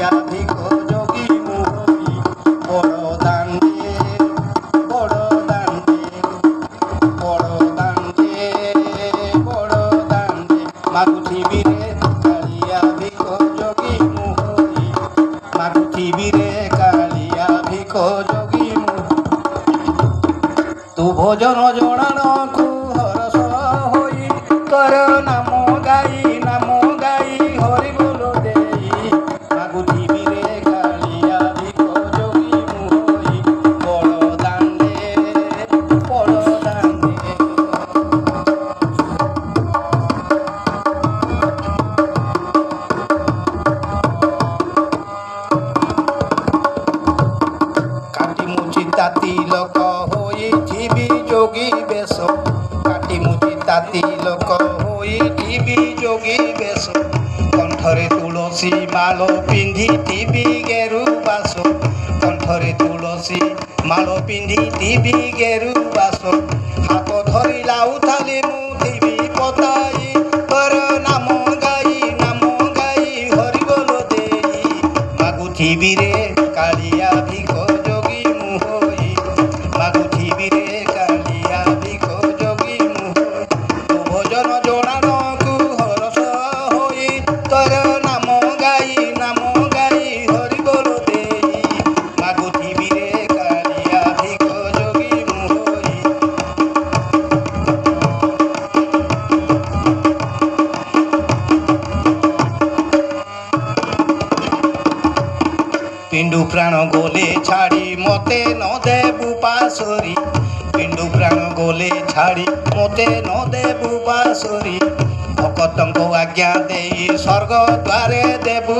কালিয়া ভিক যোগী মোহরি বড় দাণ্ডে বড় দাণ্ডে বড় দাণ্ডে বড় দাণ্ডে মাগুঠিবিরে কালিয়া ভিক যোগী মোহরি মাগুঠিবিরে কালিয়া ভিক যোগী তু ভোজন জଣାଣକୁ ହରସ ହୋଇ ତୋର ନାମ ଗାଇ ହରି ବୋଲ ଦେଇ ମାଗୁଥିବିରେ କାଳିଆ ଭିକ ଯୋଗୀ ମୋହରି ବଡ଼ ଦାଣ୍ଡେ ବଡ଼ ଦାଣ୍ଡେ କାଟି ମୁଚି ତାତି ଲୋକ ହୋଇଥିବି যোগী বেশ কাটি মুচি তাতি লোক ହୋଇଥିବି যোগী বেশ কণ্ঠরে তুলসী মাଳ পিন্ধিଥିବି গেরু বাস কণ্ঠরে তুলসী মাଳ পিন্ধিଥିବି গেরু বাস হাত ধরি লাউথালি ମୁଁ ଥିବି ପତାଇ ତୋର ନାମ ଗାଇ ହରି ବୋଲ ଦେଇ ମାଗୁଥିବିରେ କାଳିଆ ଭିକ ଯୋଗୀ ମୋହରି ମାଗୁଥିବିରେ କାଳିଆ ଭିକ ଯୋଗୀ ମୋହରି ତୁ ଭୋଜନ ଜଣାଣକୁ ହରସ ହୋଇ ତୋର ନାମ ଗାଇ ହରି ବୋଲ ଦେଇ ମାଗୁଥିବିରେ କାଳିଆ ଭିକ ଯୋଗୀ ମୋହରି ପିଣ୍ଡୁ ପ୍ରାଣ ଗୋଲେ ଛାଡ଼ି ମତେ ନ ଦେବୁ ପାଶୋରି ପିଣ୍ଡୁ ପ୍ରାଣ ଗୋଲେ ଛାଡ଼ି ମତେ ନ ଦେବୁ ପାଶୋରି ଭକତଙ୍କୁ ଆଜ୍ଞା ଦେଇ ସ୍ୱର୍ଗ ଦ୍ୱାରେ ଦେବୁ